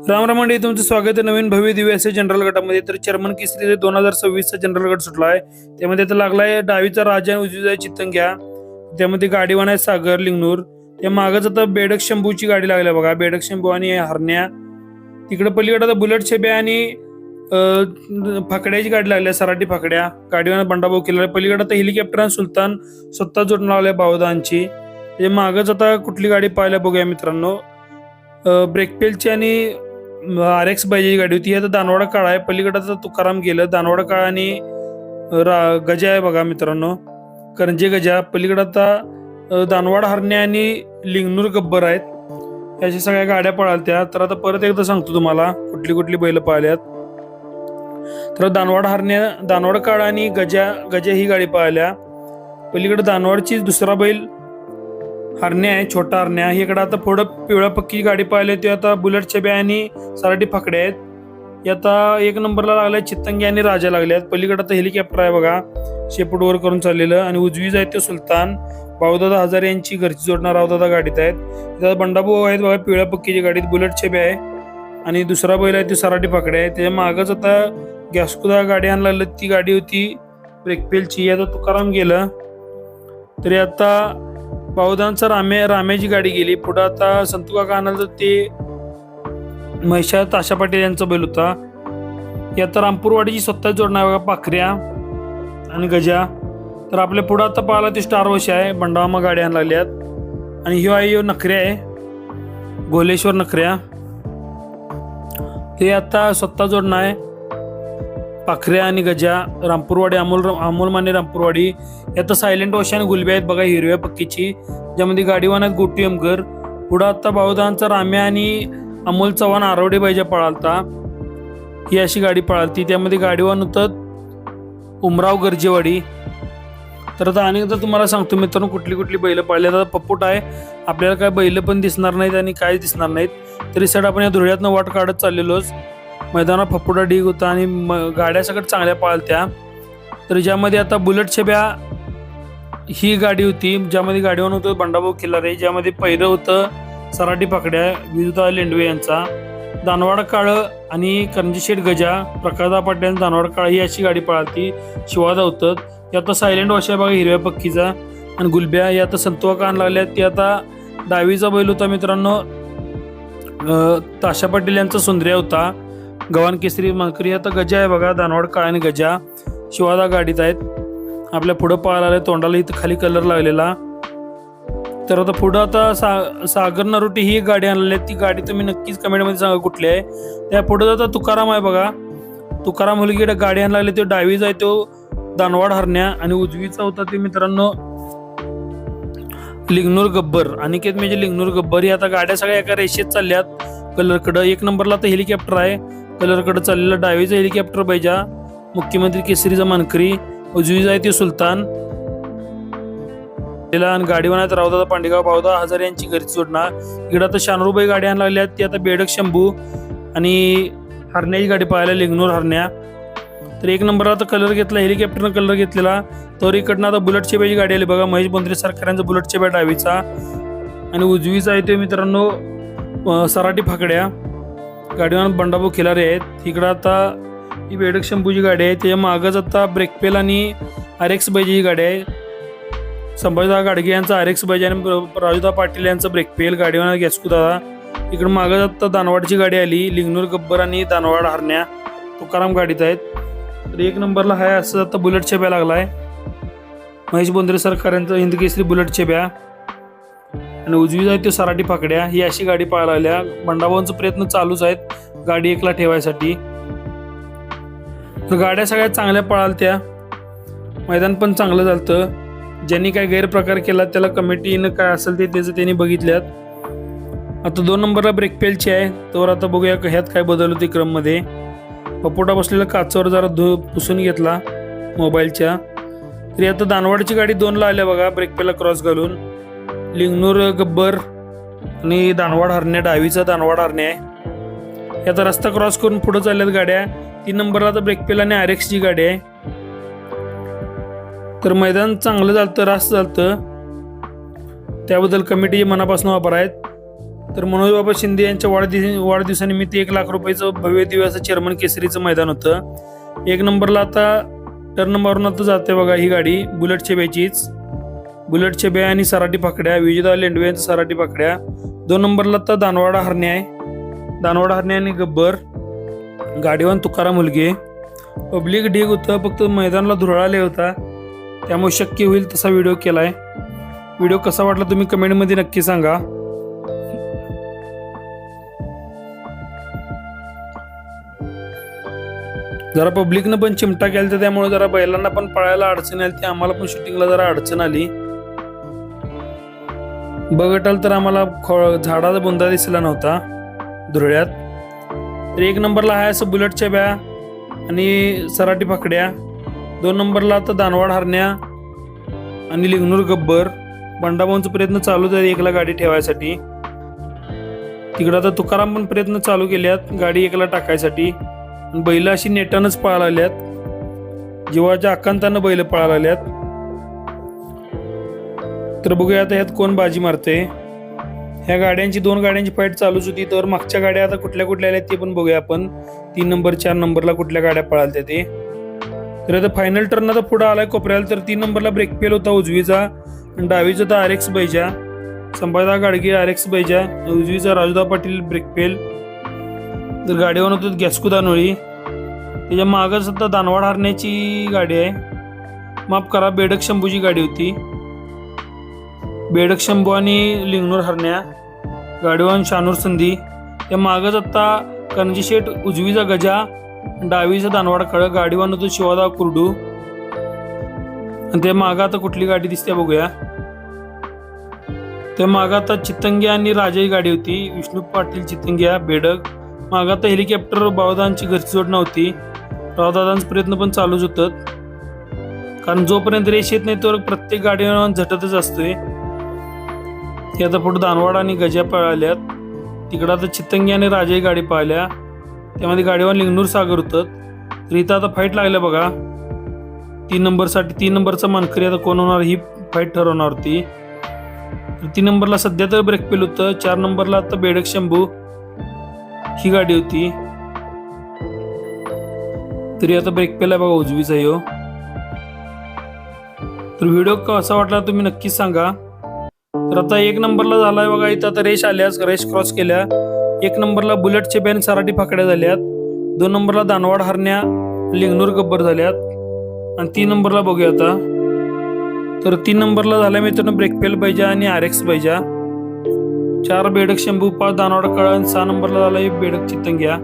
राम मंडळी, तुमचं स्वागत आहे नवीन भव्य दिव्य असे जनरल गटामध्ये. तर चर्मन केसरी 2026 चा जनरल गट सुटला आहे. त्यामध्ये आता लागलाय डावीचा राजा आणि उजवीचा चित्तंग्या. त्यामध्ये गाडीवान आहे सागर लिंगनूर. त्या मागच आता बेडक शंभूची गाडी लागल्या बघा, बेडक शंभू आणि हरण्या. तिकडे पलीकडे आता बुलेट छेब्या आणि फाकड्याची गाडी लागल्या, सराटी फाकड्या. गाडीवान बंडाभाऊ केला. पलीकडे आता हेलिकॉप्टर आणि सुलतान स्वतः जोडून लावल्या बावदांची. त्याच्या मागच आता कुठली गाडी पाहायला बघूया मित्रांनो. ब्रेकपेलची आणि RX बायची गाडी होती. आता दानवाडा काळा आहे. पलीकडे आता तुकाराम गेलं. दानवाडा काळा आणि गजा आहे बघा मित्रांनो, करंजे गजा. पलीकडे आता दानवाडा हरण्या आणि लिंगनूर गब्बर आहेत. याच्या सगळ्या गाड्या पळालत्या. तर आता परत एकदा सांगतो तुम्हाला कुठली कुठली बैल पाहिल्यात. तर दानवाडा हरण्या, दानवाडा काळा आणि गजा ही गाडी पाहिल्या. पलीकडे दानवाडची दुसरा बैल हरण्या आहे, छोटा हरण्या. इकडे आता पुढं पिवळ्या पक्की गाडी पाहिली, ते आता बुलेट छब्या आणि सराटी फाकड्या आहेत. हे आता 1 नंबरला लागलाय चित्तंगी आणि राजा लागल्यात. पलीकडे आता हेलिकॉप्टर आहे बघा, शेपूटवर करून चाललेलं. आणि उजवी जाय ते सुलतान भाऊदादा हजारे यांची घरची जोडणार रावदादा गाडीत आहेत. त्यात बंडाभाऊ आहेत बघा, पिवळ्या पक्कीची गाडीत बुलेट छब्या आहे. आणि दुसरा बैल आहे ते सराटी फाकड्या आहे. त्याच्या मागच आता गॅसकुदा गाडी आणला, ती गाडी होती ब्रेकपेलची. आता तुकाराम गेलं. तरी आता बावदांचा राम्याची गाडी गेली. पुढे आता संतू काका आणाल तर ते महिषा ताशा पाटील यांचा बैल होता. ही आता रामपूरवाडीची स्वतः जोडणार बघा, पाखऱ्या आणि गजा. तर आपल्या पुढे आता पाहिला ते स्टार वश आहे, बंडामा गाडी आणायला लागल्यात. आणि ह्यो आहे नखऱ्या आहे, गोलेश्वर नखऱ्या. ते आता स्वतः जोडणार आहे, पाखऱ्या आणि गजा. रामपूरवाडी अमोल माने रामपूरवाडी. यात सायलेंट वशा आणि गुलब्या आहेत बघा, हिरव्या पक्कीची, ज्यामध्ये गाडीवान आहेत गोटी अमकर. पुढं आता बावदांचा राम्या आणि अमोल चव्हाण आरवडे बाईजा पळालता. ही अशी गाडी पळालती. त्यामध्ये गाडीवान होतं उमराव गरजेवाडी. तर आता अनेकदा तुम्हाला सांगतो मित्रांनो कुठली कुठली बैल पाळली. आता पप्पूट आहे, आपल्याला काय बैल पण दिसणार नाहीत आणि काय दिसणार नाहीत. तरी सड आपण या धुळ्यातनं वाट काढत चाललेलोच. मैदानात फप्पुटा ढीग होता आणि गाड्या सगळ्यात चांगल्या पाळत्या. तर ज्यामध्ये आता बुलेट छब्या ही गाडी होती, ज्यामध्ये गाडीवान होतं बंडाभाऊ खिल्लारे. ज्यामध्ये पहिलं होतं सराटी पाकड्या विजुता लेंडवे यांचा. दानवाडा काळं आणि करंजीशेठ गजा, प्रकाशदा पाटील दानवाडा काळं ही अशी गाडी पळालती. शिवादा होतं. हे आता सायलेंट वशा बघा, हिरव्या पक्कीचा आणि गुलब्या. या आता संतुवा कान लागल्या. ती आता डावीचा बैल होता मित्रांनो, ताशा पाटील यांचा सुंदर्या होता, गव्हाण केसरी मानकरी. आता गजा आहे बघा, दानवाड काळा आणि गजा. शिवादा गाडीत आहेत. आपल्या पुढं पाहायला आलं, तोंडाला इथं खाली कलर लागलेला. तर आता पुढं आता सागर नरोटी ही गाडी आणलेली आहे. ती गाडी तुम्ही नक्कीच कमेंटमध्ये सांगा कुठली आहे. त्या पुढं आता तुकाराम आहे बघा, तुकाराम मुलगी गाडी आणला लागली. तो डावीचा आहे तो दानवाड हरण्या आणि उजवीचा होता ते मित्रांनो लिंगनूर गब्बर. अनिकेत म्हणजे लिंगनूर गब्बर. ही आता गाड्या सगळ्या एका रेषेत चालल्यात कलरकडं. 1 नंबरला आता हेलिकॉप्टर आहे, कलरकडे चाललेला. डावीचा हेलिकॉप्टर पाहिजे मुख्यमंत्री केसरीचा मानकरी. उजवीचा आहे ते सुलतान आणि गाडीवान आहेत रावदादा पांडेगाव बावदा हजारे यांची घरची जोडणार. इकडे आता शानरूबाई गाडी आणायला लागल्या. ती आता बेडक शंभू आणि हरण्याची गाडी पाहायला लिंगनूर हरण्या. तर 1 नंबरला आता कलर घेतला, हेलिकॉप्टरनं कलर घेतलेला. तर इकडनं आता बुलेट छेब्याची गाडी आली बघा, महेश बोंद्रे सरकारांचा बुलेट छेब्या डावीचा. आणि उजवीचा आहे ते मित्रांनो सराटी फाकड्या, गाडीवान बंडाभाऊ खिलारे आहेत. इकडं आता ही बेडक शंभूची गाडी आहे. त्याच्या मागच आता ब्रेकपेल आणि RX बायची ही गाडी आहे. संभाजीदा गाडगे यांचा RX बायजी आणि राजूदा पाटील यांचा ब्रेकपेल, गाडीवान गॅसकुदादा. इकडं मागच आता दानवाडची गाडी आली, लिंगनूर गब्बर आणि दानवाड हरण्या तुकाराम गाडीत आहेत. तर 1 नंबरला आहे असं आता बुलेट छब्या लागलाय, महेश बोंद्रे सरकार यांचा हिंदकेसरी बुलेट छब्या. आणि उजवी आहे ते सराटी फाकड्या. ही अशी गाडी पाहायला लागल्या. बंडाभाऊंचा प्रयत्न चालूच आहेत गाडी एकला ठेवायसाठी. तर गाड्या सगळ्यात चांगल्या पळालत्या. मैदान पण चांगलं झालं. ज्यांनी काय गैरप्रकार केला त्याला कमिटीनं काय असेल ते त्याचं त्यांनी बघितल्यात. आता 2 नंबरला ब्रेकपेलची आहे. तर आता बघूया ह्यात काय बदल होते क्रममध्ये. पपोटा बसलेला काचावर जरा पुसून घेतला मोबाईलच्या. तरी आता दानवाडची गाडी 2ला आल्या बघा, ब्रेकपेला क्रॉस घालून. लिंगनूर गब्बर आणि दानवाड हरण्या, डावीचा दानवाड हरण्या आहे. आता रस्ता क्रॉस करून पुढे चालल्यात गाड्या. 3 नंबरला आता ब्रेकपेल आणि RXची गाडी आहे. तर मैदान चांगलं झालं, रास्त झालं, त्याबद्दल कमिटी मनापासून आभार आहेत. तर मनोज बाबा शिंदे यांच्या वाढदिवसानिमित्त 1,00,000 रुपयाचं भव्य दिव्य असं चेअरमन केसरीचं मैदान होतं. 1 नंबरला आता टर्न नंबरवरून आता जाते बघा ही गाडी बुलेट छेब्याचीच. बुलेट छेब्या आणि सराटी पाकड्या, विजेता लेंडवे यांचं सराटी पाकड्या. 2 नंबरला आता दानवाडा हरणे आहे. दानवाडा हरणे आणि गब्बर. गाडीवान तुकाराम मुलगे. पब्लिक ढीग होतं, फक्त मैदानाला धुराळले होता, त्यामुळे शक्य होईल तसा व्हिडिओ केलाय. व्हिडिओ कसा वाटला तुम्ही कमेंटमध्ये नक्की सांगा. जरा पब्लिकनं पण चिमटा केला तर त्यामुळे जरा बैलांना पण पळायला अडचण आली, आम्हाला पण शूटिंगला जरा अडचण आली. बघटाल तर आम्हाला झाडाचा बुंदा दिसला नव्हता धुरळ्यात. तर 1 नंबरला आहे असं बुलेटच्या ब्या आणि सराटी फाकड्या. 2 नंबरला आता दानवाड हरण्या आणि लिंगनूर गब्बर. बंडाभाऊंचा प्रयत्न चालूच आहे 1ला गाडी ठेवायसाठी. तिकडं आता तुकाराम पण प्रयत्न चालू केल्यात गाडी 1ला टाकायसाठी. बैल अशी नेटानच पळायला लागल्यात, जीवाच्या आकांतानं बैल पळायला लागल्यात. तर बघूया आता ह्यात कोण बाजी मारते. ह्या गाड्यांची 2 गाड्यांची फाईट चालूच होती. तर मागच्या गाड्या आता कुठल्या कुठल्या आल्या ते पण बघूया आपण. 3 नंबर 4 नंबरला कुठल्या गाड्या पळाल्या ते. तर आता फायनल टर्न आता पुढे आलाय कोपऱ्याला. तर 3 नंबरला ब्रेक फेल होता उजवीचा आणि डावीचा तर RX बैजा. संभाजीराव गाडगे RX बैजा, उजवीचा राजूदा पाटील ब्रेक फेल. तर गाडीवर होतो गॅस्कू दानोळी. त्याच्या मागच आता दानवाड हरण्याची गाडी आहे, माफ करा बेडक शंभूची गाडी होती. बेडक शंभू आणि लिंगनूर हरण्या. गाडीवान शानूर संधी. त्या मागच आता कणजी शेठ उजवीचा गजा, डावीचा दानवाड कळ. गाडीवान होतो शिवादा कुरडू. आणि त्या मागं आता कुठली गाडी दिसते बघूया. त्या मागं आता चित्तंग्या आणि राजाची गाडी होती, विष्णू पाटील चित्तंग्या बेडक. मागं आता हेलिकॉप्टर बावदांची घरची जोड नव्हती. रावदादांचा प्रयत्न पण चालूच होतात, कारण जोपर्यंत रेष येत नाही तो प्रत्येक गाडीवर झटतच असतोय. ते आता पुढे दानवाड आणि गजा पळाल्यात. तिकडं आता चित्तंगी आणि राजाही गाडी पाहिल्या, त्यामध्ये गाडीवर लिंगनूर सागर होतं. तर इथं आता फाईट लागल्या बघा 3 नंबरसाठी. 3 नंबरचा मानकरी आता कोण होणार ही फाईट ठरवणार होती. 3 नंबरला सध्या तर ब्रेक फेल होतं. 4 नंबरला आता बेडक शंभू ही गाडी होती. तरी आता ब्रेक पेला बघा उजवीचा यो. तर व्हिडिओ कसा वाटला तुम्ही नक्कीच सांगा. तर आता 1 नंबरला झालाय बघा इथं आता रेष आल्यास, रेष क्रॉस केल्या. 1 नंबरला बुलेटचे बॅन सराटी फाकड्या झाल्यात. 2 नंबरला दानवाड हरण्या लिंगनूर गब्बर झाल्यात. आणि 3 नंबरला बघूया आता. तर 3 नंबरला झाल्या मित्रांनो ब्रेक फेल पाहिजे आणि RX पाहिजे. 4 बेडक शंभू, 5 दानवाड कळ आणि 6 नंबरला झाला बेडक चित्तंग्या.